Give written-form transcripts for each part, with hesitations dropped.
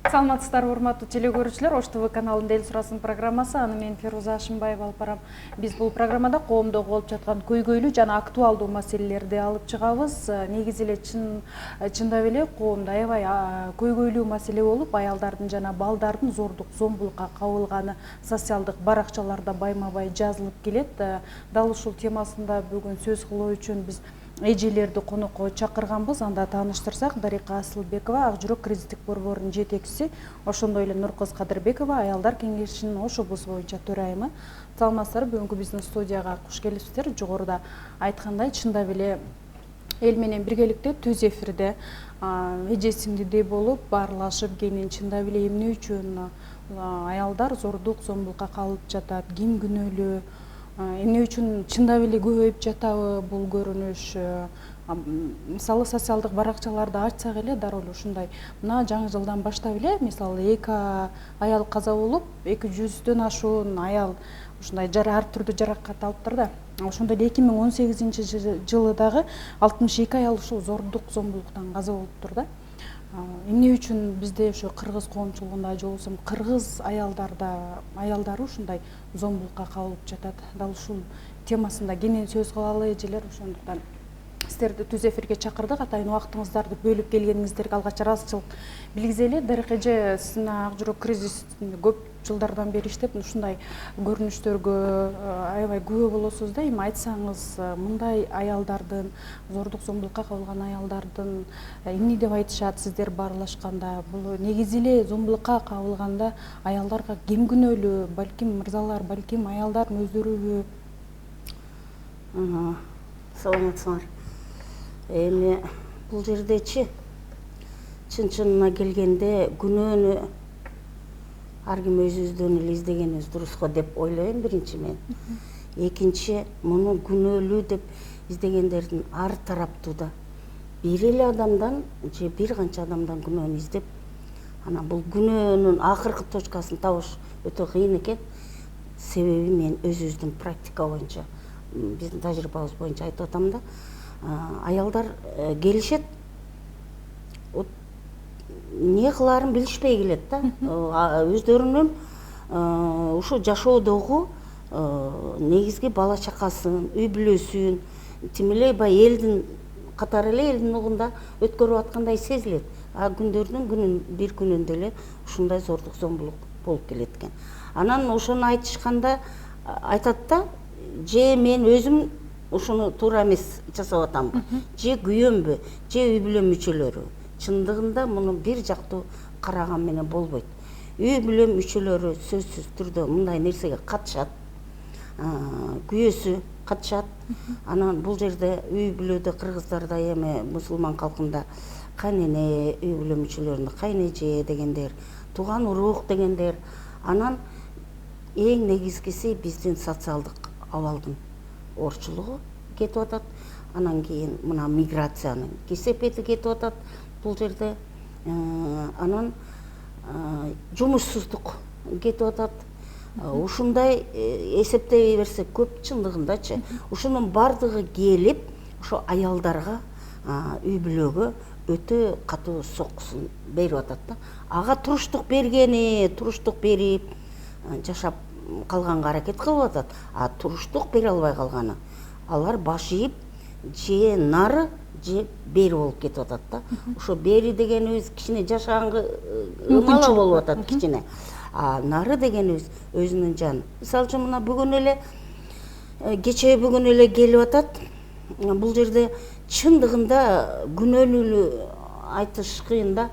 Саламатсыздарбы урматтуу телекөрүүчүлөр, Ош ТВ каналында эл сурасын программасы, аны мен Феруза Ашымбаева алып барам. Биз бул программада коомдо болуп жаткан көйгөйлүү жана актуалдуу маселелерди алып чыгабыз. Негизи эле чындап эле коомдо аябай көйгөйлүү маселе болуп, аялдардын жана балдардын зордук, зомбулукка кабылганы социалдык баракчаларда байма-бай жазылып келет. Дал ушул темасында бүгүн сөз кылуу үчүн биз эжелерди конокко чакырганбыз. Анда тааныштырсак, Дарика Асылбекова, Ак жүрөк кризистик борборунун жетекчиси, ошондой эле Нуркыз Кадырбекова, аялдар кеңешинин Ош облусу боюнча төрайымы. Саламатсыздар, бүгүнкү биздин студияга куш келипсиздер. Жогоруда айткандай, чындап эле эл менен биргеликте түз эфирде эже сиңдидей болуп баарлашып, кенен чындап эле эмне үчүн аялдар зордук, зомбулукка кабылып жатат, ким күнөөлүү, эмне үчүн чындап эле көбөйүп жатабы бул көрүнүш. Мисалы социалдык баракчаларды ачсак эле дароо эле ушундай мына жаңы жылдан баштап эле мисалы 2 аял каза болуп, 200дөн ашуун аял ушундай ар түрдүү жаракат алыптыр да. Ошондой эле 2018-жылы дагы 62 аял ушул зордук, зомбулуктан каза болуптур да. Эмне үчүн бизде ошо кыргыз коомчулугунда же болбосо кыргыз аялдары ушундай зомбулукка кабылып жатат? Дал ушул темасында кенен сөз кылалы эжелер. Ошондуктан сиздерди түз эфирге чакырдык. Атайын убактыңыздарды бөлүп келгениңиздерге алгач ыраазычылык билгизели. Дарика эже, сиздин Ак жүрөк кризисинде көп жылдардан бери иштеп, ушундай көрүнүштөргө аябай күбө болосуз да. Эми айтсаңыз, мындай аялдардын, зордук, зомбулукка кабылган аялдардын эмне деп айтышат сиздер баарлашканда? Бул негизи эле зомбулукка кабылганда аялдарга ким күнөөлүү? Балким мырзалар, балким аялдардын өздөрүбү? Саламатсыңар. Эми бул жердечи чын-чынына келгенде күнөөнү ар ким өзүбүздөн эле издегенибиз дурус го деп ойлойм биринчи мен. Экинчи, муну күнөөлүү деп издегендердин ар тараптуу да бир эле адамдан же бир канча адамдан күнөөнү издеп, анан бул күнөөнүн акыркы точкасын табыш өтө кыйын экен. Себеби мен өзүбүздүн практика боюнча, биздин тажрыйбабыз боюнча айтып атам да, аялдар келишет, эмне кылаарын билишпей келет да. Өздөрүнүн ушу жашоодогу негизги бала чакасын, үй бүлөсүн, тим эле баягы элдин катары эле элдин угунда өткөрүп аткандай сезилет. Күндөрдүн бир күнүндө эле ушундай зордук, зомбулук болуп келет экен. Анан ошону айтышканда айтат да, же мен өзүм ушуну туура эмес жасап атамбы, же күйөөмбү, же үй бүлө мүчөлөрү. Чындыгында муну бир жактуу караган менен болбойт. Үй бүлө мүчөлөрү сөзсүз түрдө мындай нерсеге катышат, күйөөсү катышат. Анан бул жерде үй бүлөдө кыргыздарда эми мусулман калкында кайнене, үй бүлө мүчөлөрүндө кайнеже дегендер, тууган урук дегендер. Анан эң негизгиси биздин социалдык абалдын орчулугу кетип атат. Анан кийин мына миграциянын кесепети кетип атат бул жерде. Анан жумушсуздук кетип атат. Ушундай эсептей берсек көп чындыгындачы. Ушунун бардыгы келип, ошо аялдарга, үй бүлөгө өтө катуу соккусун берип атат да. Ага туруштук бергени, туруштук берип жашап калганга аракет кылып атат. Туруштук бере албай калганы, алар баш ийип же нары же бери болуп кетип атат да. Ошо бери дегенибиз кичине жашаганга ыңгайлуу болуп атат кичине. Нары дегенибиз өзүнүн жаны. Мисалы үчүн мына бүгүн эле, кече бүгүн эле келип атат. Бул жерде чындыгында күнөөлүү айтыш кыйын да.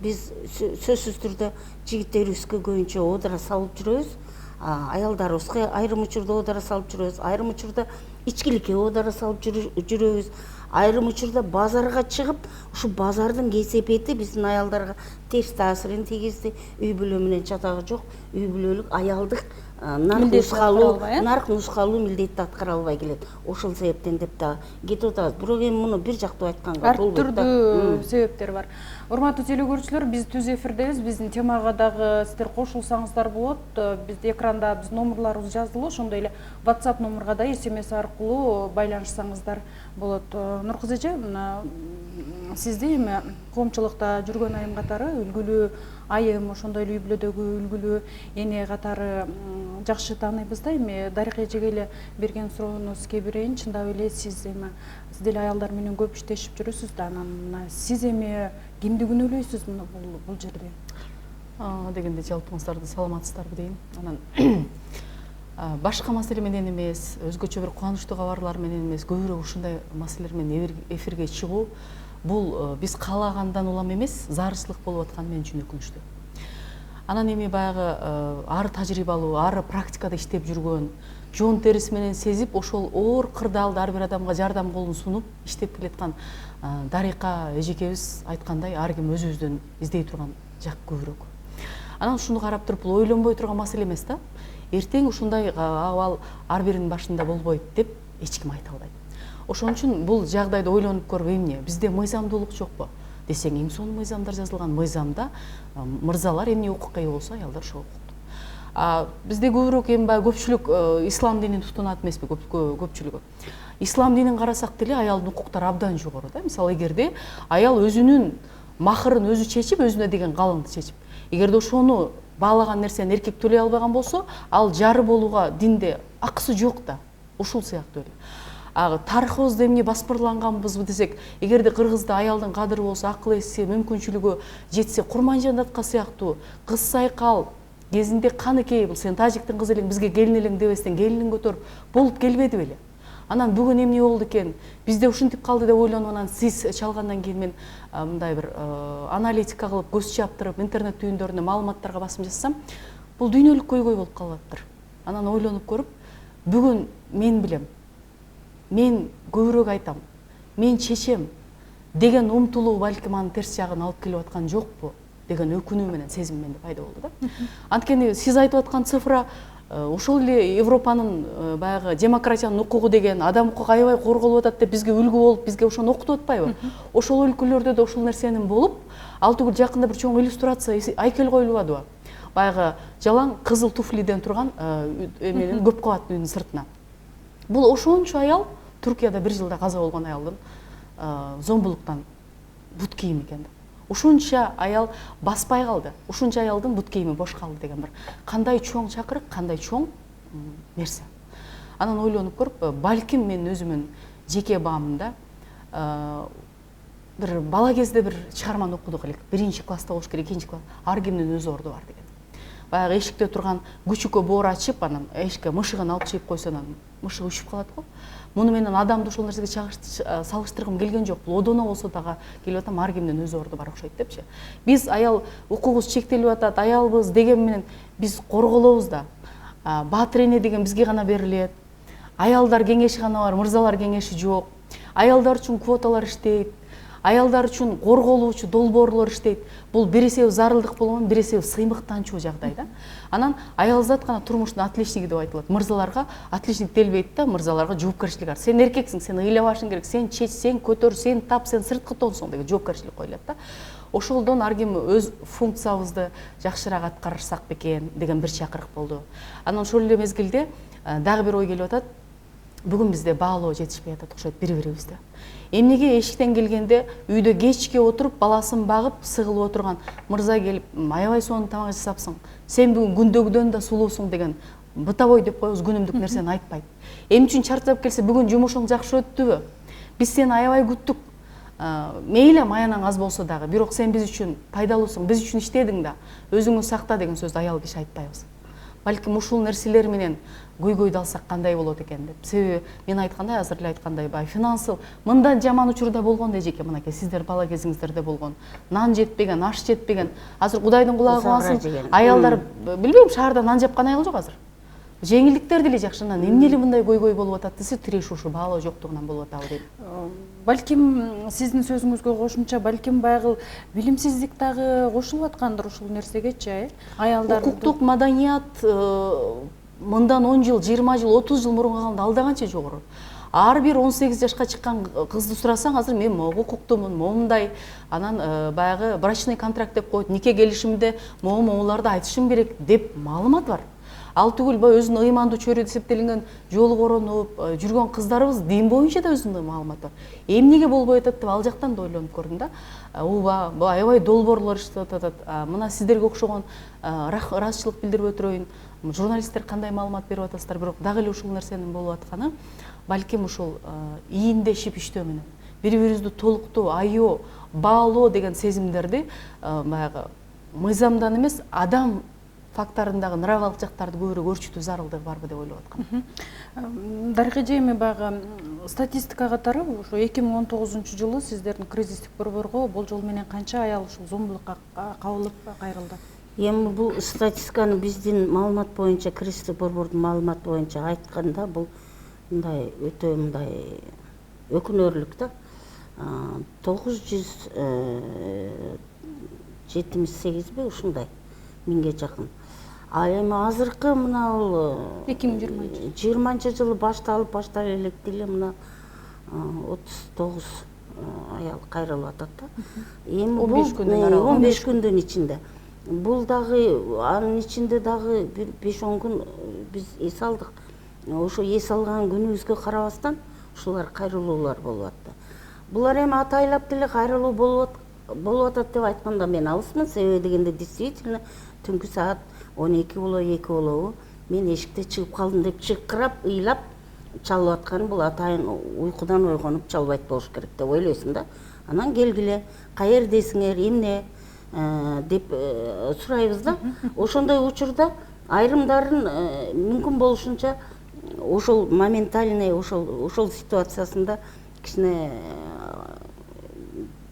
Биз сөзсүз түрдө жигиттерибизге көбүнчө оодара салып жүрөбүз. Аялдарыбызга айрым учурда оодара салып жүрөбүз. Айрым учурда ичкиликке оодара салып жүрөбүз. Айрым учурда базарга чыгып, ушу базардын кесепети биздин аялдарга терс таасирин тийгизди. Үй бүлө менен чатагы жок, үй бүлөлүк аялдык нарк нускалуу милдетти аткара албай келет. Ошол себептен деп да кетип атабыз. Бирок эми муну бир жактуу айтканга болбойт да. Ар түрдүү себептер бар. Урматтуу телекөрүүчүлөр, биз түз эфирдебиз. Биздин темага дагы сиздер кошулсаңыздар болот. Бизде экранда биз номерларыбыз жазылуу, ошондой эле WhatsApp номерга да SMS аркылуу байланышсаңыздар болот. Нуркыз эже, сизди эми коомчулукта жүргөн айым катары үлгүлүү айым, ошондой эле үй бүлөдөгү үлгүлүү эне катары жакшы тааныйбыз да. Эми Дарык эжеге эле берген суроонуз кебирейин. Чындап эле сиз эми сиз деле аялдар менен көп иштешип жүрөсүз да. Анан сиз эми кимди күнөөлөйсүз бул жерде? Дегенде жалпыңыздарды саламатсыздарбы дейин. Анан башка маселе менен эмес, өзгөчө бир кубанычтуу кабарлар менен эмес, көбүрөөк ушундай маселелер менен эфирге чыгуу бул биз каалагандан улам эмес, зарылчылык болуп атканы мен үчүн өкүнүчтүү. Анан эми баягы ары тажрыйбалуу, ары практикада иштеп жүргөн, жоон териси менен сезип, ошол оор кырдаалда ар бир адамга жардам колун сунуп иштеп келаткан Дарыка эжекебиз айткандай, ар ким өзүбүздөн издей турган жак көбүрөөк. Анан ушуну карап туруп, бул ойлонбой турган маселе эмес да. Эртең ушундай абал ар биринин башында болбойт деп эч ким айта албайт. Ошон үчүн бул жагдайды ойлонуп көрүп, эмне бизде мыйзамдуулук жокпу десең, эң сонун мыйзамдар жазылган. Мыйзамда мырзалар эмне укукка ээ болсо, аялдар ошол укукту. Бизде көбүрөөк эми баягы көпчүлүк ислам динин тутунат эмеспи, көпчүлүгү. Ислам динин карасак деле аялдын укуктары абдан жогору да. Мисалы, эгерде аял өзүнүн махырын өзү чечип, өзүнө деген калыңды чечип, эгерде ошону баалаган нерсени эркек төлөй албаган болсо, ал жары болууга динде акысы жок да. Ушул сыяктуу эле. Тарыхыбызда эмне баспырланганбызбы десек, эгерде кыргызда аялдын кадыры болсо, акыл эси, мүмкүнчүлүгү жетсе, Курманжандатка сыяктуу кыз сайкал кезинде каныкей, бул сен тажиктин кызы элең, бизге келин элең дебестен келинин көтөрүп болуп келбеди беле. Анан бүгүн эмне болду экен? Бизде ушинтип калды деп ойлонуп, анан сиз чалгандан кийин мен мындай бир аналитика кылып, көз чаптырып, интернет түйүндөрүнө маалыматтарга басым жасасам, бул дүйнөлүк көйгөй болуп калыптыр. Анан ойлонуп көрүп, бүгүн мен билем, мен көбүрөөк айтам, мен чечем деген умтулуу балким анын терс жагын алып келип аткан жокпу деген өкүнүү менен, сезим менде пайда болду да. Анткени сиз айтып аткан цифра ошол эле Европанын баягы демократиянын укугу деген, адам укугу аябай корголуп атат деп бизге үлгү болуп, бизге ошону окутуп атпайбы? Ошол өлкөлөрдө да ушул нерсенин болуп, ал түгүл жакында бир чоң иллюстрация айкел коюлуп атпайбы? Баягы жалаң кызыл туфлиден турган эменин көп кабаттуу үйдүн сыртына. Бул ошончо аял Түркияда бир жылда каза болгон аялдын зомбулуктан бут кийими экен. Ушунча аял баспай калды, ушунча аялдын бут кийими бош калды деген бир кандай чоң чакырык, кандай чоң нерсе. Анан ойлонуп көрүп, балким мен өзүмүн жеке баамда бир бала кезде бир чыгарманы окудук элек. 1-класста болуш керек, 2-класс. Ар кимдин өз орду бар деген. Баягы эшикте турган күчүккө боор ачып, анан эшикке мышыгын алып чыгып койсо, анан мышык учуп калат го. Муну менен адамды ошол нерсеге салыштыргым келген жок. Бул одоно болсо дагы келип атам, ар кимдин өз орду бар окшойт депчи. Биз аял укугубуз чектелип атат, аялбыз деген менен биз корголобуз да. Баатыр эне деген бизге гана берилет. Аялдар кеңеши гана бар, мырзалар кеңеши жок. Аялдар үчүн квоталар иштейт. Аялдар үчүн корголуучу долбоорлор иштейт. Бул бир эсеби зарылдык болгон, бир эсеби сыймыктанчуу жагдай да. Анан аял зат гана турмуштун отличниги деп айтылат. Мырзаларга отличник делбейт да, мырзаларга жоопкерчилик бар. Сен эркексиң, сен ыйлабашың керек, сен чеч, сен көтөр, сен тап, сен сырткы тонсуң деген жоопкерчилик коюлат да. Ошолдон ар ким өз функциябызды жакшыраак аткарышсак бекен деген бир чакырык болду. Анан ошол эле мезгилде дагы бир ой келип атат. Бүгүн бизде баалоо жетишпей атат окшойт бири-бирибизде. Эмнеге эшиктен келгенде үйдө кечке отуруп, баласын багып, сыгылып отурган мырза келип, аябай сонун тамак жасапсың, сен бүгүн күндөгүдөн да сулуусуң деген бытовой деп коебуз, күнүмдүк нерсени айтпайт. Эмне үчүн чарчап келсе, бүгүн жумушуң жакшы өттүбү? Биз сени аябай күттүк. Мейли маянан аз болсо дагы, бирок сен биз үчүн пайдалуусуң, биз үчүн иштедиң да, өзүңдү сакта деген сөздү аял киши айтпайбыз. Балким ушул нерселер менен көйгөйдү алсак кандай болот экен деп. Себеби мен айткандай, азыр эле айткандай, бай финансыл мындан жаман учурда болгон да эжеке, мынакей сиздер бала кезиңиздерде болгон. Нан жетпеген, аш жетпеген. Азыр Кудайдын кулагы кылсын, аялдар билбейм, шаарда нан жапкан аял жок азыр. Жеңилдиктер деле жакшынан эмне эле мындай көйгөй болуп атат десе, тиреш ушу баалоо жоктугунан болуп атабы дейм. Балким сиздин сөзүңүзгө кошумча, балким байгыл билимсиздик дагы кошулуп аткандыр ушул нерсегечи, аялдар. Укуктук маданият мындан 10 жыл, 20 жыл, 30 жыл мурун калганда алда канча жогору. ар бир 18 жашка чыккан кызды сурасаң, азыр мен могу укуктумун, момундай, анан баягы брачный контракт деп коет, нике келишимде могуларды айтышым керек деп маалымат бар. Ал түгүл баягы өзүнүн ыймандуу чөйрө эсептелинген жолу коронуп жүргөн кыздарыбыз дин боюнча да өзүнүн маалыматы бар. Эмнеге болбой атат деп ал жактан да ойлонуп көрдүм да. Ооба, аябай долбоорлор иштеп атат. Мына сиздерге окшогон ыраазычылык билдирип өтүрөйүн. Журналисттер кандай маалымат берип атасыздар, бирок дагы эле ушул нерсенин болуп атканы балким ушул ийиндешип иштөө менен бири-бирибизди толуктуу, аё, баалоо деген сезимдерди баягы мыйзамдан эмес, адам факторундагы нравалык жактарды көбүрөөк өөрчүтүү зарылдыгы барбы деп ойлоп аткам. Дарыга эми баягы статистика катары ошо 2019 жылы сиздердин кризистик борборго болжол менен канча аял ушул зомбулукка кабылып кайрылды? Эми бул статистиканы биздин маалымат боюнча, кризистик борбордун маалыматы боюнча айтканда, бул мындай өтө мындай өкүнөрлүк да. 978 ушундай миңге жакын. А эми азыркы мына бул 2020 жылы башталып электи эле мына 39 аял кайрылып атат да. Эми 15 күндүн ичинде. Бул дагы анын ичинде дагы бир 5-10 күн биз эс алдык. Ошо эс алган күнүбүзгө карабастан ушулар кайрылуулар болуп атты. Булар эми атайлап деле кайрылуу болуп атат деп айтканда мен алысмын. Себеби дегенде действительно түнкү саат 12 болобу, 2 болобу мен эшикте чыгып калдым деп чыкырап, ыйлап чалып аткан бул атайын уйкудан ойгонуп чалбайт болуш керек деп ойлойсуң да. Анан келгиле, каердесиңер, эмне деп сурайбыз да. Ошондой учурда айрымдарын мүмкүн болушунча ошол моментальный ошол ситуациясында кичине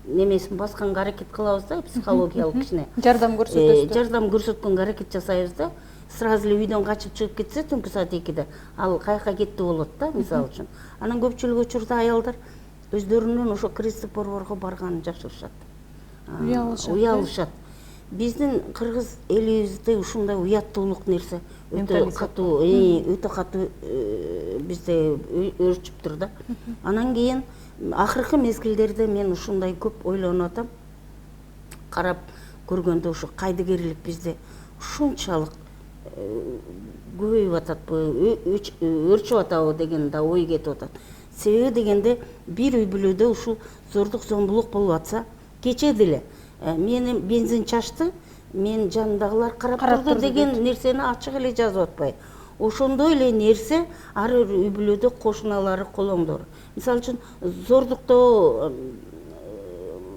немесин басканга аракет кылабыз да, психологиялык кичине жардам көрсөтөбүз. Жардам көрсөткөнгө аракет жасайбыз да. Сразу эле үйдөн качып чыгып кетсе түнкү саат 2-де ал каяка кетти болот да, мисалы үчүн. Анан көпчүлүк учурда аялдар өздөрүнүн ошо кризистик борборго барганын жашырышат. Уялышат. Биздин кыргыз элибизде ушундай уяттуулук нерсе өтө катуу, бизде өрчүп тур да. Анан кийин акыркы мезгилдерде мен ушундай көп ойлонуп атам. Карап көргөндө ушу кайдыгерлик бизде ушунчалык көбөйүп атат, өрчүп атабы деген да ой кетип атат. Себеби дегенде бир үй бүлөдө ушул зордук зомбулук болуп атса, кече деле мени бензин чачты, мен жанымдагылар карап турду деген нерсени ачык эле жазып атпайбы. Ошондой эле нерсе ар бир үй бүлөдө кошуналары, колоңдору. Мисалы үчүн зордуктоо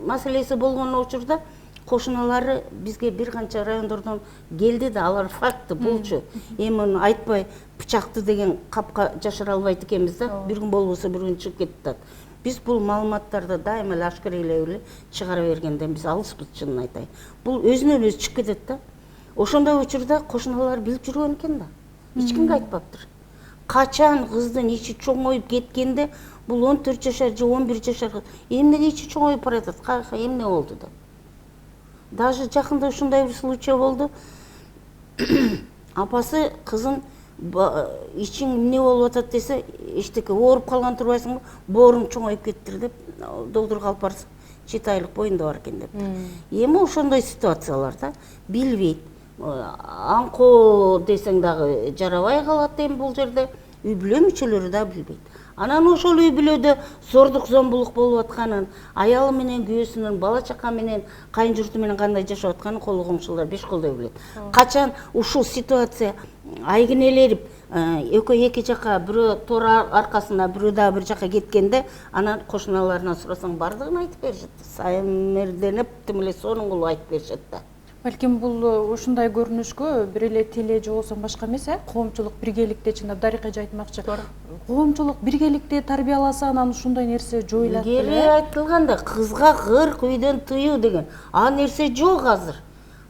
маселеси болгон учурда кошуналары бизге бир канча райондордон келди да, алар факты болчу. Эми айтпай бычакты деген капка жашыра албайт экенбиз да. Бир күн болбосо бир күн чыгып кетти. Биз бул маалыматтарды дайыма эле ашкарелеп эле чыгара бергенден биз алыспыз, чынын айтайын. Бул өзүнөн өзү чыгып кетет да. Ошондой учурда кошуналар билип жүргөн экен да. Эч кимге айтпаптыр. Качан кыздын ичи чоңоюп кеткенде бул 14 жашар же 11 жашар эмнеге ичи чоңоюп баратат, эмне болду деп. Даже жакында ушундай бир случай болду. Апасы кызын ичиң эмне болуп атат десе, эчтеке ооруп калган турбайсыңбы? Бооруң чоңоюп кеттир деп доктурга алып барса, 7 айлык боюнда бар экен деп. Эми ошондой ситуацияларда билбейт. Аңко десең дагы жарабай калат эми бул жерде. Үй бүлө мүчөлөрү да билбейт. Анан ошол үй бүлөдө зордук зомбулук болуп атканын, аялы менен күйөөсүнүн, бала чака менен, кайын журту менен кандай жашап атканын колу комшулар беш колдой билет. Качан ушул ситуация айгинелерип, экөө эки жака, бирөө тор аркасына, бирөө да бир жака кеткенде, анан кошуналарынан сурасаң бардыгын айтып беришет. Саймерденип, тим эле сонун кылып айтып беришет да. Балким бул ушундай көрүнүшкө бир эле теле же болсо башка эмес, коомчулук биргеликте, чындап Дарыга айтмакчы. Коомчулук биргеликте тарбияласа, анан ушундай нерсе жоюлат. Кери айтылганда кызга 40 үйдөн тыюу деген. А нерсе жок азыр.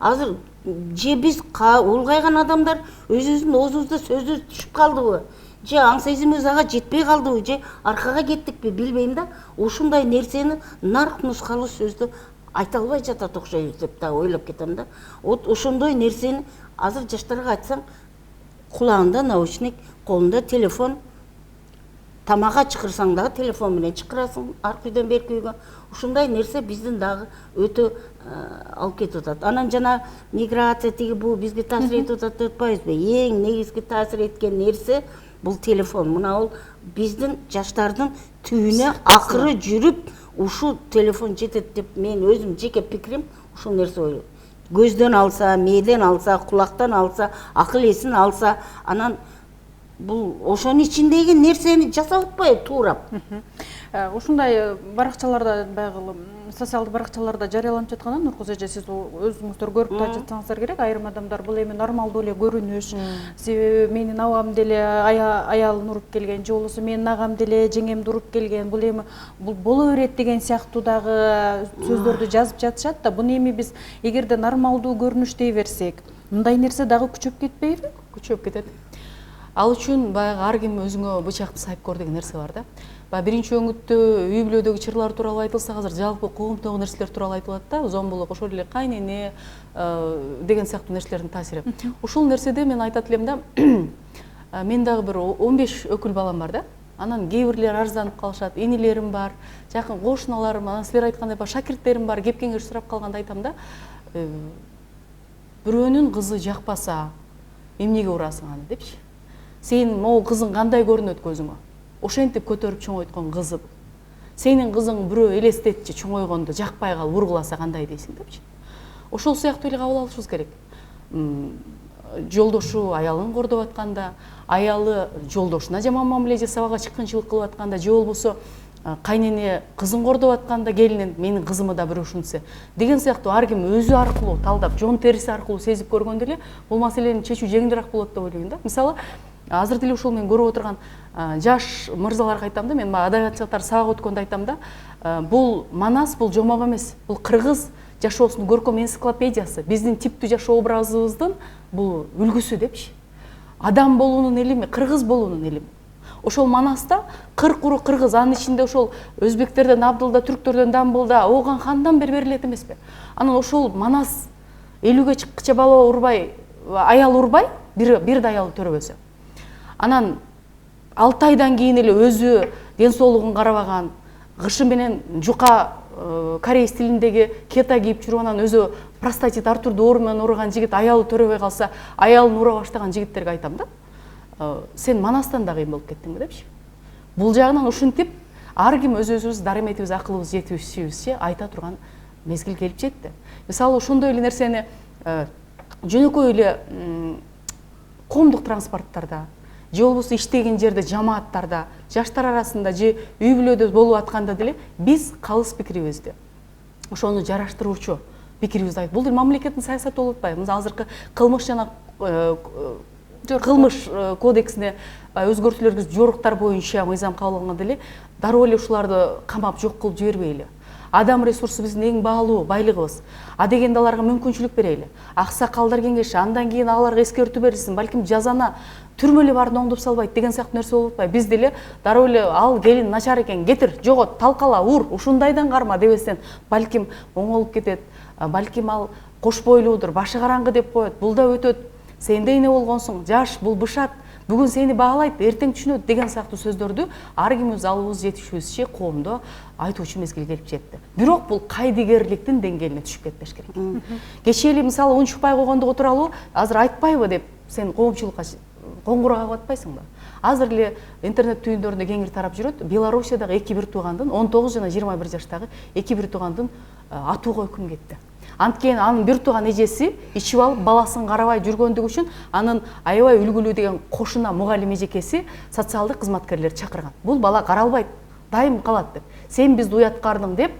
Азыр же биз улгайган адамдар өзүбүздүн оозубузда сөзү түшүп калдыбы? Же аң сезимибиз ага жетпей калдыбы? Же аркага кеттикпи? Билбейм да. Ушундай нерсени нарк нускалуу сөздү айта албай жатат окшойбуз деп да ойлоп кетем да. Ошондой нерсени азыр жаштарга айтсаң, кулагында наушник, колунда телефон, тамага чакырсаң дагы телефон менен чакырасың аркы үйдөн берки үйгө. Ушундай нерсе биздин дагы өтө алып кетип атат. Анан жана миграция тиги бул бизге таасир этип атат деп атпайбызбы? Эң негизги таасир эткен нерсе бул телефон. Мына бул биздин жаштардын түбүнө акыры жүрүп ушул телефон жетет деп мен өзүм жеке пикирим ушул нерсе ойлойм. Көздөн алса, мээден алса, кулактан алса, акыл эсин алса, анан бул ошонун ичиндеги нерсени жасап атпайбы туурап. Ушундай баракчаларда байгы социалдык баракчаларда жарыяланып жатканда Нуркыз эже сиз өзүңүздөр көрүп да жатсаңыздар керек. Айрым адамдар бул эми нормалдуу эле көрүнүш. Себеби менин абам деле аялын уруп келген, же болбосо менин агам деле жеңемди уруп келген. Бул эми бул боло берет деген сыяктуу дагы сөздөрдү жазып жатышат да. Буну эми биз эгерде нормалдуу көрүнүш дей берсек, мындай нерсе дагы күчөп кетпейби? Күчөп кетет. Ал үчүн баягы ар ким өзүңө бычакты сайып кор деген нерсе бар да. Биринчи өңүттө үй бүлөдөгү чырлар тууралуу айтылса, азыр жалпы коомдогу нерселер тууралуу айтылат да. Зомбулук, ошол эле кайнене деген сыяктуу нерселердин таасири. Ушул нерседе мен айтат элем да, мен дагы бир 15 өкүл балам бар да. Анан кээ бирлер арызданып калышат, инилерим бар, жакын кошуналарым, анан силер айткандай шакирттерим бар, кеп кеңеш сурап калганда айтам да, бирөөнүн кызы жакпаса, эмнеге урасың аны депчи. Сенин могу кызың кандай көрүнөт көзүңө? Ошентип көтөрүп чоңойткон кызы. Сенин кызың бирөө элестетчи чоңойгондо жакпай калып ургуласа кандай дейсиң депчи. Ошол сыяктуу эле кабыл алышыбыз керек. Жолдошу аялын кордоп атканда, аялы жолдошуна жаман мамиле жасап ага чыккынчылык кылып атканда, же болбосо кайнене кызын кордоп атканда келинин менин кызымы да бирөө ушунчу деген сыяктуу ар ким өзү аркылуу талдап, жон териси аркылуу сезип көргөндө эле бул маселени чечүү жеңилирээк болот деп ойлойм да. Мисалы, азыр деле ушул мен көрүп отурган жаш мырзаларга айтам да, мен адабиятчылар сабак өткөндө айтам да, бул манас, бул жомок эмес, бул кыргыз жашоосунун көркөм энциклопедиясы, биздин типтүү жашоо образыбыздын бул үлгүсү депчи. Адам болуунун илими, кыргыз болуунун илими. Ошол манаста 40 уру кыргыз, анын ичинде ошол өзбектерден Абдылда, түрктөрдөн Дамбылда, Ооган хандан бери берилет эмеспи? Анан ошол манас 50-ге чыккыча бала урбай, аял урбай, бир да аялы төрөбөсө. Анан 6 айдан кийин эле өзү ден соолугун карабаган, кышы менен жука корейс тилиндеги кета кийип жүрүп, анан өзү простатит Артур доору менен ооруган жигит аялы төрөбөй калса, аялын ура баштаган жигиттерге айтам да, сен манастан да кыйын болуп кеттиңби депчи. Бул жагынан ушинтип ар ким өзүбүз дарыметибиз, акылыбыз жетишибизче айта турган мезгил келип жетти. Мисалы, ошондой эле нерсени жөнөкөй эле коомдук транспорттарда, же болбосо иштеген жерде, жамааттарда, жаштар арасында же үй бүлөдө болуп атканда деле биз калыс пикирибизди, ошону жараштыруучу пикирибизди айтып, бул деле мамлекеттин саясаты болуп атпайбы? Азыркы кылмыш жана кылмыш кодексине өзгөртүүлөр киргизип, жоруктар боюнча мыйзам кабыл алганда деле дароо эле ушуларды камап жок кылып жибербейли. Адам ресурсу биздин эң баалуу байлыгыбыз. Дегенде аларга мүмкүнчүлүк берели. Аксакалдар кеңеши, андан кийин аларга эскертүү берилсин, балким жазана түрмөлө баарын оңдоп салбайт деген сыяктуу нерсе болуп атпайбы? Биз деле дароо эле ал келин начар экен, кетир, жогот, талкала, ур, ушундайдан карма дебестен, балким оңолуп кетет, балким ал кош бойлуудур, башы караңгы деп коет, бул да өтөт, сен де эмне болгонсуң, жаш, бул бышат, бүгүн сени баалайт, эртең түшүнөт деген сыяктуу сөздөрдү ар ким өз алыбыз жетишибизче коомдо айтуучу мезгил келип жетти. Бирок бул кайдыгерликтин деңгээлине түшүп кетпеш керек. Кечээ эле мисалы унчукпай койгондугу тууралуу азыр айтпайбы деп сен коомчулукка коңгуроо кагып атпайсыңбы? Азыр эле интернет түйүндөрүндө кеңири тарап жүрөт. Белоруссиядагы 2 бир туугандын, 19 жана 21 жаштагы 2 бир туугандын атууга өкүм кетти. Анткени анын бир тууган эжеси ичип алып баласын карабай жүргөндүгү үчүн анын аябай үлгүлүү деген кошуна мугалим эжекеси социалдык кызматкерлерди чакырган. Бул бала каралбайт, дайым калат деп. Сен бизди уяткардың деп,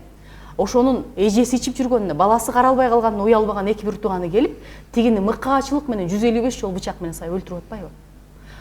ошонун эжеси ичип жүргөнүнө, баласы каралбай калганына уялбаган 2 бир тууганы келип, тигини мыкаачылык менен 155 жол бычак менен сай өлтүрүп атпайбы?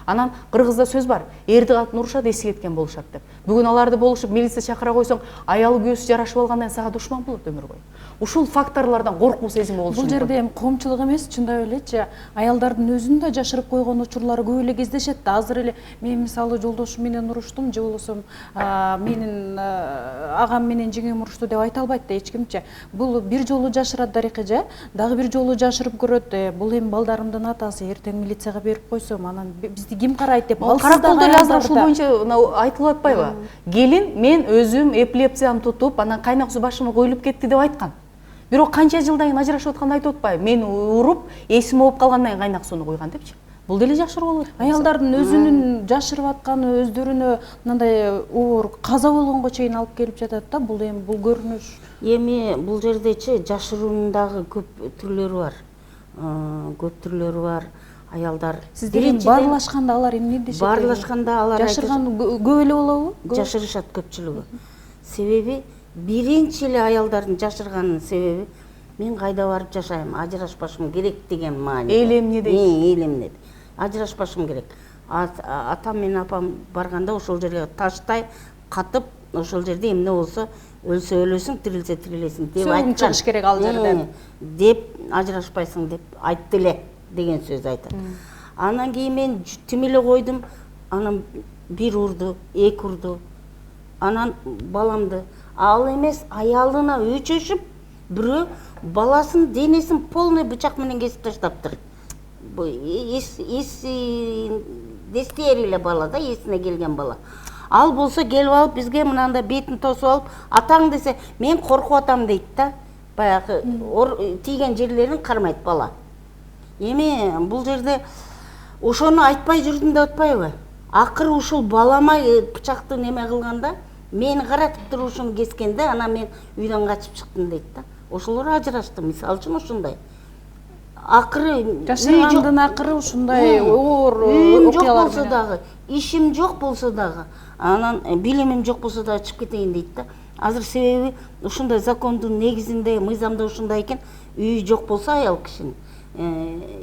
Анан кыргызда сөз бар, эрди катын урушат, эси кеткен болушат деп. Бүгүн аларды болушуп милиция чакыра койсоң, аялы күйөөсү жарашып алгандан сага душман болот өмүр бою. Ушул факторлордон коркуу сезими болушу мүмкүн. Бул жерде эми коомчулук эмес, чындап элечи, аялдардын өзүн да жашырып койгон учурлары көп эле кездешет да. Азыр эле мен мисалы жолдошум менен уруштум, же болбосо менин агам менен жеңем урушту деп айта албайт да эч кимчи. Бул бир жолу жашырат дарекеже, дагы бир жолу жашырып көрөт. Бул эми балдарымдын атасы, эртең милицияга берип койсом, анан бизди ким карайт деп караколдо эле азыр ушул боюнча айтылып атпайбы? Келин мен өзүм эпилепсиям тутуп, анан кайнак суу башыма коюлуп кетти деп айткан. Бирок канча жылдан кийин ажырашып атканда айтып атпайбы? Мен уруп, эсим болуп калгандан кийин кайнак сууну койгон депчи. Бул деле жашыруу болот. Аялдардын өзүнүн жашырып атканы өздөрүнө мындай оор каза болгонго чейин алып келип жатат да. Бул эми бул көрүнүш. Эми бул жердечи жашыруунун дагы көп түрлөрү бар. Көп түрлөрү бар. Аялдар Сиздер барлашканда алар эмне дешет? Барлашканда алар жашырган көп эле болобу? Жашырышат көпчүлүгү. Себеби биринчи эле аялдардын жашырганынын себеби мен кайда барып жашайм, ажырашпашым керек деген маани. Эл эмне дейт? Эл эмне? Ажырашпашым керек. Атам менен апам барганда ошол жерге таштай катып, ошол жерде эмне болсо өлсө өлөсүң, тирилсе тирилесиң деп айткан. Чыгыш керек ал жерден. Деп ажырашпайсың деп айтты эле деген сөз айтат. Анан кийин мен тим эле койдум, анан бир урду, эки урду. Анан баламды ал эмес аялына өчөшүп, бирөө баласын денесин полный бычак менен кесип таштаптыр. Дестери эле бала да, эсине келген бала. Ал болсо келип алып бизге мынандай бетин тосуп алып, атаң десе, мен коркуп атам дейт да. Баягы тийген жерлерин кармайт бала. Эми бул жерде ошону айтпай жүрдүм деп атпайбы? Акыры ушул балама бычакты неме кылганда, мени каратып туруп ушуну кескенде, анан мен үйдөн качып чыктым дейт да. Ошолор ажырашты, мисалы үчүн ушундай. Акыры жашыргандын акыры ушундай оор окуялар болсо дагы, ишим жок болсо дагы, анан билимим жок болсо дагы чыгып кетейин дейт да. Азыр себеби ушундай закондун негизинде, мыйзамда ушундай экен, үйү жок болсо аял кишинин,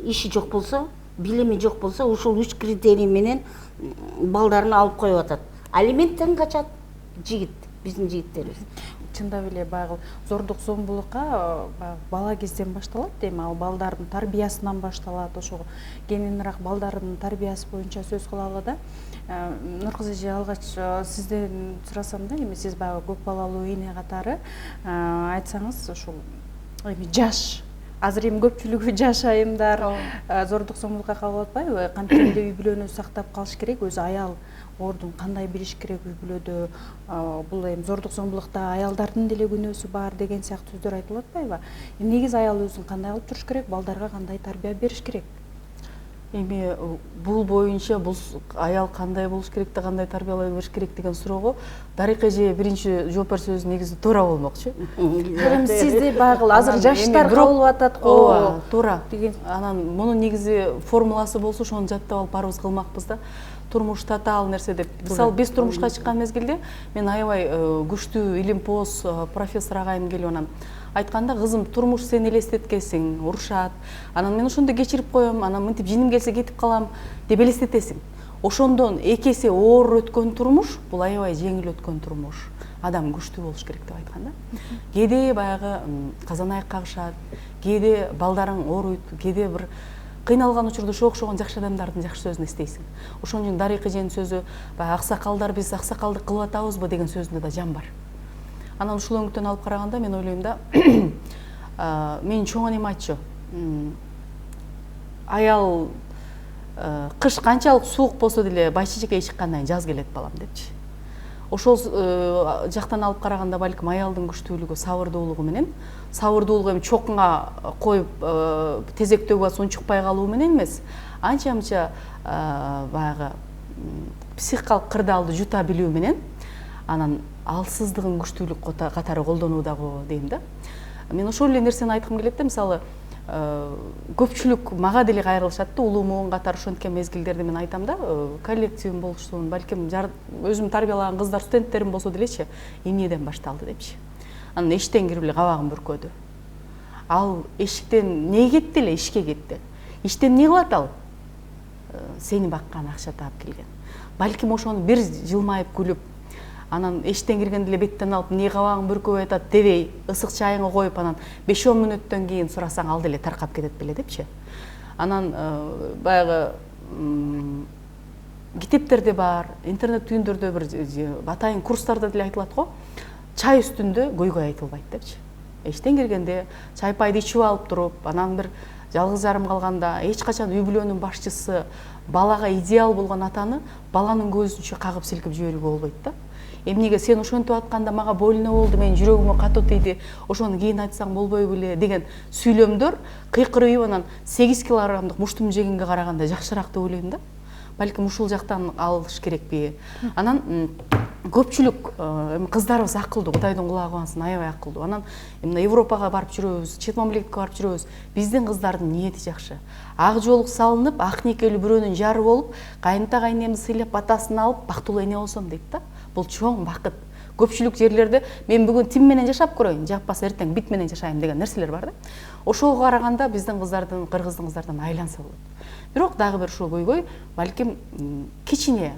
иши жок болсо, билими жок болсо, ушул 3 критерий менен балдарын алып коюп атат. Алименттен качат жигит, биздин жигиттерибиз. Чындап эле баягы зордук зомбулукка бала кезден башталат, эми ал балдардын тарбиясынан башталат. Ошого кененирээк балдардын тарбиясы боюнча сөз кылалы да. Нуркыз эже, алгач сизден сурасам да, эми сиз баягы көп балалуу эне катары айтсаңыз, ушул эми жаш, азыр эми көпчүлүгү жаш айымдар зордук зомбулукка кабыл атпайбы? Кантип үй бүлөнү сактап калыш керек, өзү аял ордун кандай билиш керек үй бүлөдө? Бул эми зордук зомбулукта аялдардын деле күнөөсү бар деген сыяктуу сөздөр айтылып атпайбы? Негизи аял өзүн кандай кылып туруш керек, балдарга кандай тарбия бериш керек? Эми бул боюнча бул аял кандай болуш керек, кандай тарбиялай бериш керек деген суроого Дарык эже биринчи жооп берсе өзү негизи туура болмокчу. Эми сизде баягы азыр жаштар кабылып атат го. Ооба, туура. Анан мунун негизи формуласы болсо ошону жаттап алып баарыбыз кылмакпыз да. Турмуш татаал нерсе деп. Мисалы биз турмушка чыккан мезгилде мен аябай күчтүү илимпоз профессор агайым келип анан айтканда, кызым, турмуш сени элестеткесиң, урушат. Анан мен ошондо кечирип коем, анан мынтип жиним келсе кетип калам деп элестетесиң. Ошондон эки эсе оор өткөн турмуш, бул аябай жеңил өткөн турмуш. Адам күчтүү болуш керек деп айткан да. Кээде баягы казан аяк кагышат, кээде балдарың ооруйт, кээде бир кыйналган учурда окшогон жакшы адамдардын жакшы сөзүн эстейсиң. Ошон үчүн Дарык эженин сөзү, баягы аксакалдар биз аксакалдык кылып атабызбы деген сөзүндө да жан бар. Анан ушул өңүттөн алып караганда мен ойлойм да, менин чоң энем айтчу, аял кыш канчалык суук болсо деле байчежекке чыккандан кийин жаз келет балам депчи. Ошол жактан алып караганда балким аялдын күчтүүлүгү, сабырдуулугу менен, сабырдуулугу эми чокунга коюп тезектөөгө унчукпай калуу менен эмес, анча-мынча баягы психикалык кырдаалды жута билүү менен, анан алсыздыгын күчтүүлүк катары колдонууда го дейм да. Мен ошол эле нерсени айткым келет да, мисалы көпчүлүк мага деле кайрылышат да, улуу муун катары ошенткен мезгилдерде мен айтам да, коллективим болуштун, балким өзүм тарбиялаган кыздар, студенттерим болсо делечи, эмнеден башталды депчи. Анан эшиктен кирип эле кабагым бүркөдү. Ал эшиктен эмне кетти эле, ишке кетти. Иштен эмне кылат ал? Сени баккан, акча таап келген. Балким ошону бир жылмайып күлүп, анан эшиктен киргенде эле беттен алып, эмне кабагың бүркөп атат дебей, ысык чайыңы коюп, анан 5-10 мүнөттөн кийин сурасаң ал деле таркап кетет беле депчи. Анан баягы китептерде бар, интернет түйүндөрдө бир атайын курстарда деле айтылат го. Чай үстүндө көйгөй айтылбайт депчи. Эштен киргенде чай пайды ичип алып туруп, анан бир жалгыз жарым калганда эч качан үй бүлөнүн башчысы балага идеал болгон атаны баланын көзүнчө кагып силкип жиберүүгө болбойт да. Эмнеге сен ошентип атканда мага больно болду, менин жүрөгүмө катуу тийди, ошону кийин айтсаң болбойбу эле деген сүйлөмдөр кыйкырып анан 8 килограммдык муштум жегенге караганда жакшыраак деп ойлойм да. Балким ушул жактан алыш керекпи. Анан көпчүлүк кыздарыбыз акылдуу, Кудайдын кулагы кубансын, аябай акылдуу. Анан мына Европага барып жүрөбүз, чет мамлекетке барып жүрөбүз. Биздин кыздардын ниети жакшы. Ак жоолук салынып, ак никелүү бирөөнүн жары болуп, кайынта кайнемди сыйлап батасын алып, бактылуу эне болсом дейт да. Бул чоң бакыт. Көпчүлүк жерлерде мен бүгүн Тим менен жашап көрөйүн, жакпаса эртең Бит менен жашайм деген нерселер бар да. Ошого караганда биздин кыздардын, кыргыздын кыздардан айланса болот. Бирок дагы бир ушул көйгөй, балким кичине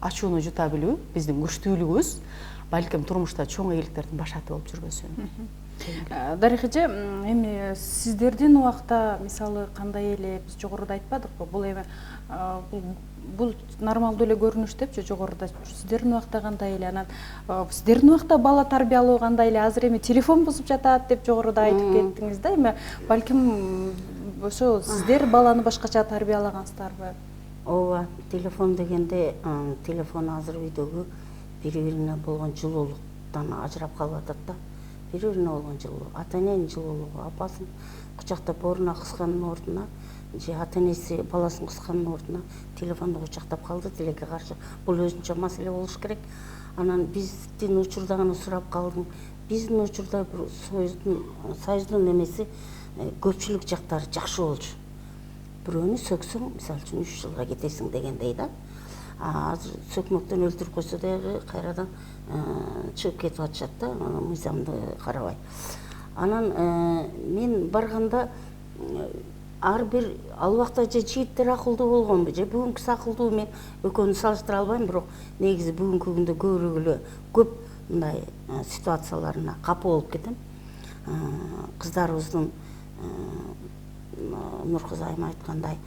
ачууну жута билүү, биздин күчтүүлүгүбүз, балким турмушта чоң ийгиликтердин башаты болуп жүрбөсүн. Дарих эже, эми сиздердин убакта мисалы кандай эле, биз жогоруда айтпадыкпы, бул эми бул нормалдуу эле көрүнүш депчи жогоруда. Сиздердин убакта кандай эле, анан сиздердин убакта бала тарбиялоо кандай эле, азыр эми телефон бузуп жатат деп жогоруда айтып кеттиңиз да, эми балким ошо сиздер баланы башкача тарбиялагансыздарбы? Ооба, телефон дегенде, телефон азыр үйдөгү бири-бирине болгон жылуулуктан ажырап калып атат да. Бири-бирине болгон жылуу, ата-эненин жылуулугу, апасын кучактап бооруна кыскандын ордуна, же ата-энеси баласын кыскандын ордуна телефонду кучактап калды тилекке каршы. Бул өзүнчө маселе болуш керек. Анан биздин учурда гана сурап калдым. Биздин учурда союздун эмеси көпчүлүк жактары жакшы болчу. Бирөөнү сөксөң, мисалы үчүн 3 жылга кетесиң дегендей да. Азыр сөкмөктөн өлтүрүп койсо дагы кайрадан чыгып кетип атышат да, мыйзамды карабай. Анан мен барганда ар бир ал убакта же жигиттер акылдуу болгонбу, же бүгүнкүсү акылдуу, мен экөөнү салыштыра албайм, бирок негизи бүгүнкү күндө көбүрөөк эле көп мындай ситуацияларына капа болуп кетем. Кыздарыбыздын Нуркызы айым айткандай,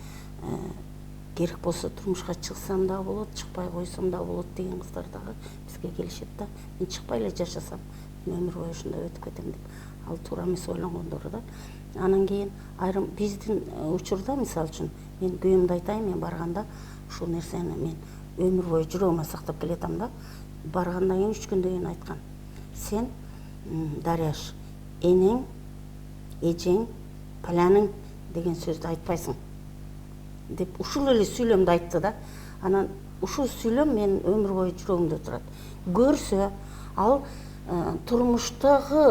керек болсо турмушка чыксам да болот, чыкпай койсом да болот деген кыздар дагы бизге келишет да. Мен чыкпай эле жашасам, өмүр бою ушундай өтүп кетем деп. Ал туура эмес ойлонгондору да. Анан кийин айрым биздин учурда, мисалы үчүн, мен күйөөмдү айтайын, мен барганда ушул нерсени мен өмүр бою жүрөгүмө сактап келатам да. Баргандан кийин 3 күндөн кийин айткан. Сен, Дарияш, энең, эжең, паляның деген сөздү айтпайсың деп ушул эле сүйлөмдү айтты да. Анан ушул сүйлөм мен өмүр бою жүрөгүмдө турат. Көрсө ал турмуштагы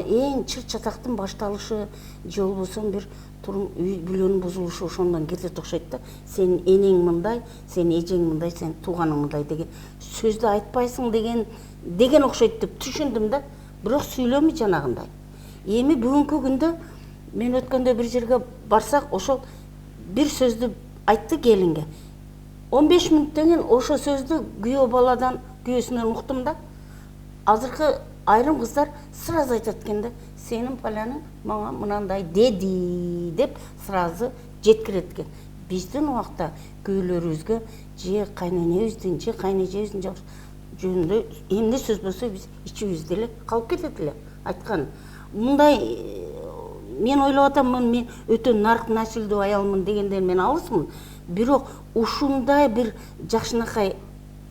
эң чыр чатактын башталышы же болбосо бир үй бүлөнүн бузулушу ошондон кетет окшойт да. Сенин энең мындай, сенин эжең мындай, сенин тууганың мындай деген сөздү айтпайсың деген окшойт деп түшүндүм да. Бирок сүйлөмү жанагындай. Эми бүгүнкү күндө мен өткөндө бир жерге барсак, ошол бир сөздү айтты келинге. 15 мүнөттөн кийин ошол сөздү күйөө баладан, күйөөсүнөн уктум да. Азыркы айрым кыздар сразу айтат экен да, сенин паляның мага мынандай деди деп сразу жеткирет экен. Биздин убакта күйөөлөрүбүзгө же кайненебиздин, же кайнэжебиздин жөнүндө эмне сөз болсо биз ичибизде эле калып кетет эле айткан. Мындай мен ойлоп атам, мен өтө нарк насилдүү аялмын дегенден мен алысмын. Бирок ушундай бир жакшынакай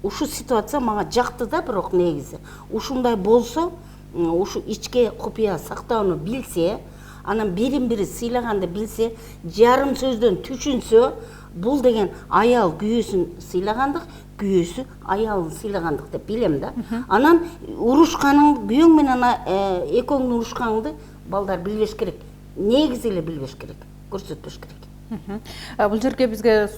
ушу ситуация мага жакты да, бирок негизи. Ушундай болсо, ушу ичке купуя сактоону билсе, анан бирин-бири сыйлаганды билсе, жарым сөздөн түшүнсө, бул деген аял күйөөсүн сыйлагандык, күйөөсү аялын сыйлагандык деп билем да. Анан урушканың, күйөөң менен экөөңдүн урушканыңды балдар билбеш керек. Негизи эле билбеш керек, көрсөтпөш керек. Бул жерге бизге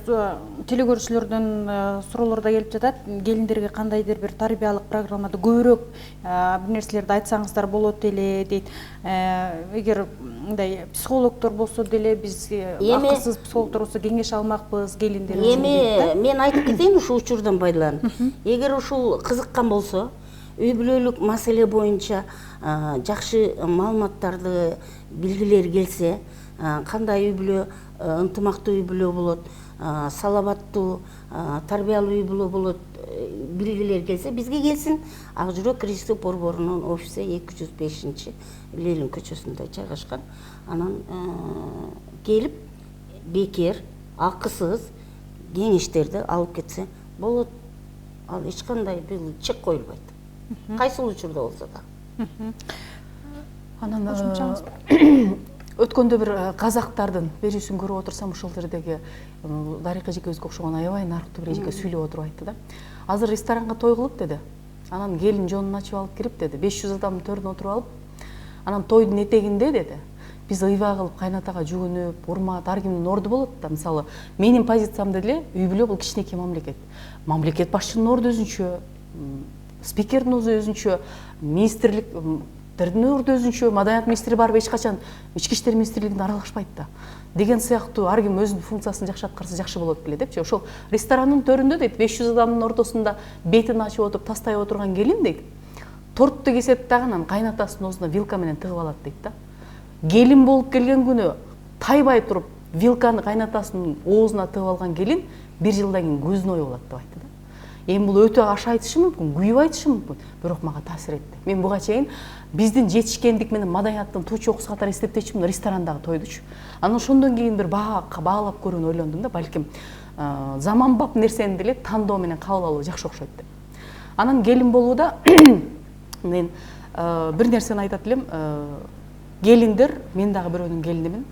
телекөрүүчүлөрдөн суроолор да келип жатат. Келиндерге кандайдыр бир тарбиялык программада көбүрөөк бир нерселерди айтсаңыздар болот эле дейт. Эгер мындай психологдор болсо деле, биз акысыз психологдор болсо кеңеш алмакпыз келиндер үчүн. Эми мен айтып кетейин ушул учурдан пайдаланып. Эгер ушул кызыккан болсо, үй бүлөлүк маселе боюнча жакшы маалыматтарды билгилери келсе, кандай үй бүлө ынтымактуу үй бүлө болот, салабаттуу тарбиялуу үй бүлө болот, билгилер келсе бизге келсин. Ак жүрөк Кристоф борборунун офиси 205 Ленин көчөсүндө жайгашкан. Анан келип бекер акысыз кеңештерди алып кетсе болот. Ал эч кандай бул чек коюлбайт. Кайсыл учурда болсо да. Анан өткөндө бир казактардын берүүсүн көрүп отурсам, ушул жердеги Дарык эжекебизге окшогон аябай нарыктуу бир эжеке сүйлөп отуруп айтты да. Азыр ресторанга той кылып деди. Анан келин жонун ачып алып кирип деди. 500 адамдын төрүнө отуруп алып, анан тойдун этегинде деди. Биз ыйбай кылып кайнатага жүгүнүп, урмат, ар кимдин орду болот да. Мисалы, менин позициямда деле үй бүлө бул кичинекей мамлекет. Мамлекет башчынын орду өзүнчө, спикердин өзүнчө, министрликтердин орду өзүнчө, маданият министри барып эч качан ички иштер министрлигине аралашпайт да. Деген сыяктуу ар ким өзүнүн функциясын жакшы аткарса жакшы болот беле депчи. Ошол ресторанын төрүндө дейт 500 адамдын ортосунда бетин ачып отуруп тастай отурган келин дейт. Торту кесет дагы анан кайнатасынын оозуна вилка менен тыгып алат дейт да. Келин болуп келген күнү тайбай туруп вилканы кайнатасынын оозуна тыгып алган келин 1 жылдан кийин көзүнө ой болот деп айтты да. Эми бул өтө аш айтышы мүмкүн, күйүп айтышы мүмкүн, бирок мага таасир этти. Мен буга чейин биздин жетишкендик менен маданияттын туу чокусу катары эстептечүмүн ресторандагы тойдучу. Анан ошондон кийин бир баалап көрүүнү ойлондум да, балким заманбап нерсени деле тандоо менен кабыл алуу жакшы окшойт деп. Анан келин болууда мен бир нерсени айтат элем. Келиндер, мен дагы бирөөнүн келинимин.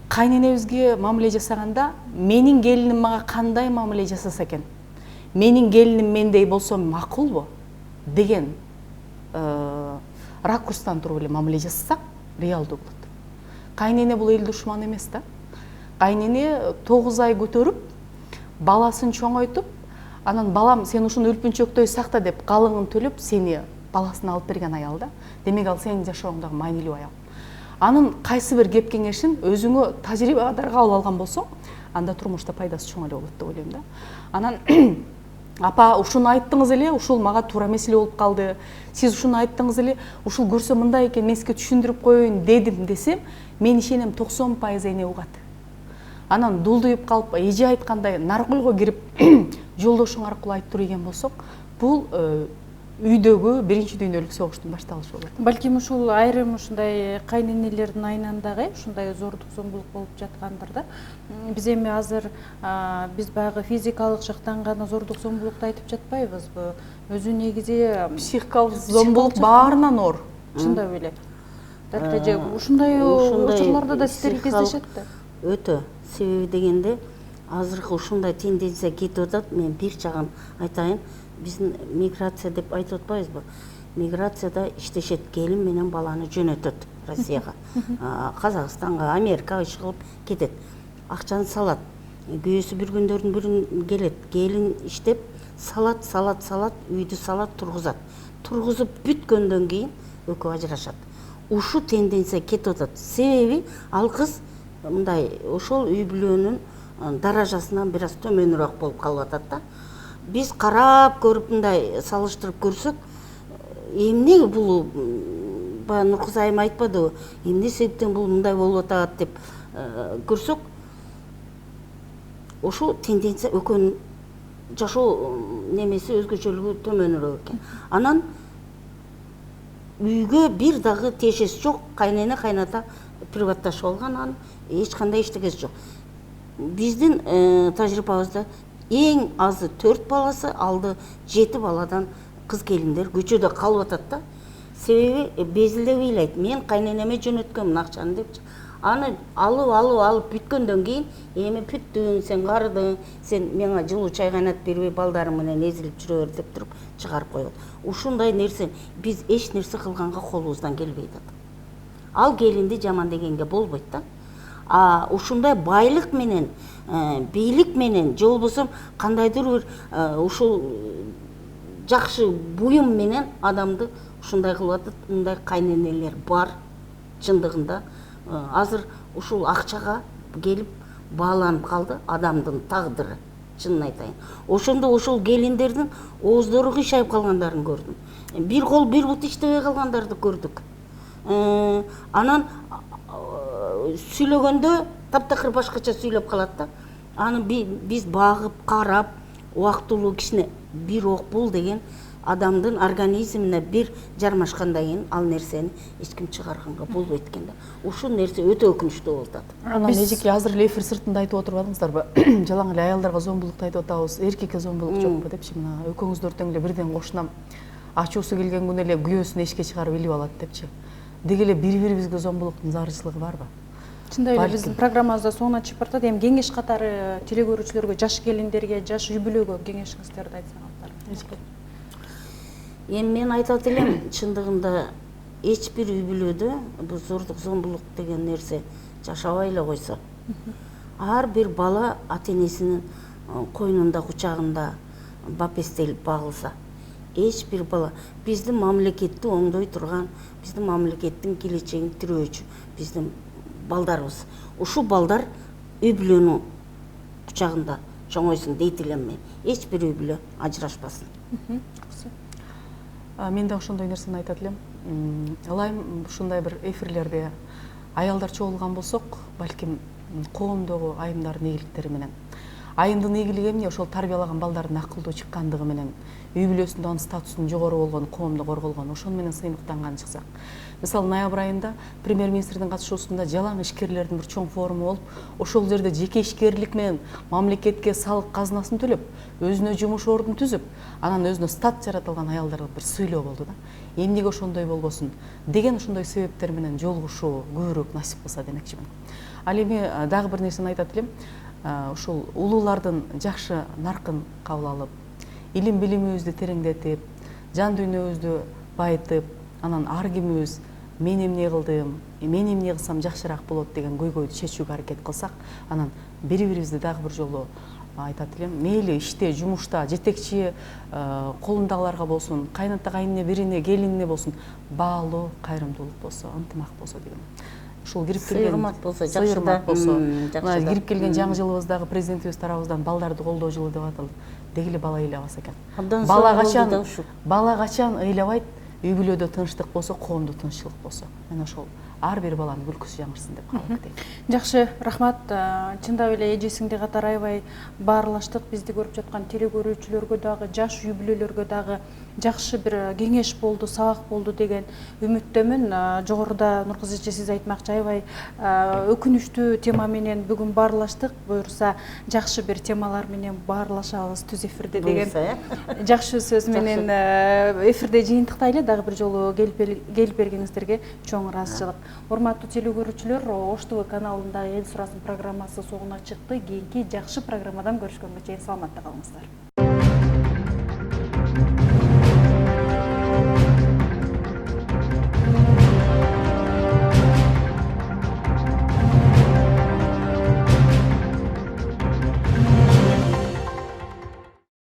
Кайненебизге мамиле жасаганда, менин келиним мага кандай мамиле жасаса экен? Менин келиним мендей болсо макулбу? Деген ракурстан туруп эле мамиле жасасак, реалдуу болот. Кайнене бул эл душман эмес да. Кайнене 9 ай көтөрүп, баласын чоңойтуп, анан балам сен ушуну үлпүнчөктөй сакта деп калыңын төлөп сени баласын алып берген аял да. Демек ал сенин жашооңдогу маанилүү аял. Анын кайсы бир кеп кеңешин өзүңө тажрыйба катары кабыл алган болсоң, анда турмушта пайдасы чоң эле болот деп ойлойм да. Анан апа ушуну айттыңыз эле, ушул мага туура меселе болуп калды. Сиз ушуну айттыңыз эле, ушул көрсө мындай экен, мен сизге түшүндүрүп коеюн дедим десем, мен ишенем 90% эне угат. Анан дулдуйуп калып, эже айткандай наркулго кирип жолдошуң аркылуу айттыруу деген болсок, бул үйдөгү биринчи дүйнөлүк согуштун башталышы болот. Балким ушул айрым ушундай кайненелердин айынан дагы ушундай зордук зомбулук болуп жаткандыр да. Биз эми азыр биз баягы физикалык жактан гана зордук зомбулукту айтып жатпайбызбы? Өзү негизи психикалык зомбулук баарынан оор. Чындап эле. Дале ушундай учурларда да сиздер кездешет да. Өтө. Себеби дегенде азыркы ушундай тенденция кетип атат. Мен бир жагын айтайын. Биздин миграция деп айтып атпайбызбы? Миграцияда иштешет, келин менен баланы жөнөтөт Россияга. Казакстанга, Америкага иш кылып кетет. Акчаны салат. Күйөөсү бир күндөрдүн бирин келет. Келин иштеп, салат, үйдү салат, тургузат. Тургузуп бүткөндөн кийин экөө ажырашат. Ушу тенденция кетип атат. Себеби ал кыз мындай ошол үй бүлөнүн даражасынан бир аз төмөнүрөөк болуп калып атат да. Биз карап көрүп мындай салыштырып көрсөк, эмне бул баягы Нуркыз айым айтпадыбы? Эмне себептен бул мындай болуп атат деп көрсөк, ошо тенденция экөөнүн жашоо немеси өзгөчөлүгү төмөнүрөөк экен. Анан үйгө бир дагы тиешеси жок, кайнене кайната приватташып алган, анан эч кандай эчтекеси жок. Биздин тажрыйбабызда эң азы 4 баласы, алды 7 баладан кыз келиндер көчөдө калып атат да. Себеби безилдеп ыйлайт. Мен кайненеме жөнөткөмүн акчаны депчи. Аны алып бүткөндөн кийин, эми бүттүң, сен карыдың, сен мага жылуу чай кайнатып бербей балдарың менен эзилип жүрө бер деп туруп чыгарып коет. Ушундай нерсе биз эч нерсе кылганга колубуздан келбейт атат. Ал келинди жаман дегенге болбойт да. Ушундай байлык менен, бийлик менен, же болбосо кандайдыр бир ушул жакшы буюм менен адамды ушундай кылып атат. Мындай кайненелер бар чындыгында. Азыр ушул акчага келип бааланып калды адамдын тагдыры, чынын айтайын. Ошондо ошол келиндердин ооздору кыйшайып калгандарын көрдүм. Бир кол бир бут иштебей калгандарды көрдүк. Анан сүйлөгөндө таптакыр башкача сүйлөп калат да. Аны биз багып, карап, убактылуу кичине бир окпул деген адамдын организмине бир жармашкандан кийин ал нерсени эч ким чыгарганга болбойт экен да. Ушул нерсе өтө өкүнүчтүү болуп атат. Анан эжеке азыр эле эфир сыртында айтып отурбадыңыздарбы? Жалаң эле аялдарга зомбулукту айтып атабыз, эркекке зомбулук жокпу депчи. Мына экөөңүздөр тең эле бирден кошунам. Ачуусу келген күнү эле күйөөсүн эшикке чыгарып илип алат депчи. Деги эле бири-бирибизге зомбулуктун зарылчылыгы барбы? Чындап эле биздин программабызда соңуна чыгып баратат. Эми кеңеш катары телекөрүүчүлөргө, жаш келиндерге, жаш үй бүлөгө кеңешиңиздерди айтсаңыздар. Эми мен айтат элем, чындыгында эч бир үй бүлөдө бул зордук, зомбулук деген нерсе жашабай эле койсо, ар бир бала ата энесинин койнунда, кучагында бапестелип багылса, эч бир бала биздин мамлекетти оңдой турган, биздин мамлекеттин келечегин тирөөчү биздин балдарыбыз. Ушул балдар үй бүлөнүн кучагында чоңойсун дейт элем мен. Эч бир үй бүлө ажырашпасын. Мен да ошондой нерсени айтат элем. Ылайым ушундай бир эфирлерде аялдар чогулган болсок, балким коомдогу айымдардын ийгиликтери менен. Айымдын ийгилиги эмне? Ошол тарбиялаган балдардын акылдуу чыккандыгы менен, үй бүлөсүндө анын статусунун жогору болгону, коомдо корголгону, ошону менен сыймыктанган чыксак. Мисалы, ноябрь айында премьер-министрдин катышуусунда жалаң ишкерлердин бир чоң форуму болуп, ошол жерде жеке ишкерлик менен мамлекетке салык казынасын төлөп, өзүнө жумуш ордун түзүп, анан өзүнө стат жаратылган аялдарга бир сыйлоо болду да. Эмнеге ошондой болбосун деген ошондой себептер менен жолугушуу көбүрөөк насип кылса демекчимин. Ал эми дагы бир нерсени айтат элем. Ушул улуулардын жакшы наркын кабыл алып, илим билимибизди тереңдетип, жан дүйнөбүздү байытып, анан ар кимибиз мен эмне кылдым, мен эмне кылсам жакшыраак болот деген көйгөйдү чечүүгө аракет кылсак, анан бири-бирибизди дагы бир жолу айтат элем, мейли иште, жумушта, жетекчи колундагыларга болсун, кайната кайнине, бирине, келинине болсун, баалуу, кайрымдуулук болсо, ынтымак болсо деген. Ушул кирип келген сыйырмат болсо, жакшыда кирип келген жаңы жылыбыздагы президентибиз тарабыбыздан балдарды колдоо жылы деп аталды. Деги эле бала ыйлабас экен. Бала качан ыйлабайт? Үй бүлөдө тынчтык болсо, коомдо тынччылык болсо. Мен ошол ар бир баланын күлкүсү жаңырсын деп кабыл этейин. Жакшы, рахмат. Чындап эле эжесиңди катар аябай баарлаштык. Бизди көрүп жаткан телекөрүүчүлөргө дагы, жаш үй бүлөлөргө дагы жакшы бир кеңеш болду, сабак болду деген үмүттөмүн. Жогоруда Нуркызы эже сиз айтмакчы, аябай өкүнүчтүү тема менен бүгүн баарлаштык. Буюрса, жакшы бир темалар менен баарлашабыз түз эфирде деген жакшы сөз менен эфирде жыйынтыктайлы. Дагы бир жолу келип бергениңиздерге чоң ыраазычылык. Урматтуу телекөрүүчүлөр, Ош ТВ каналындагы Эл сурасын программасы соңуна чыкты. Кийинки жакшы программадан көрүшкөнгө чейин саламатта калыңыздар.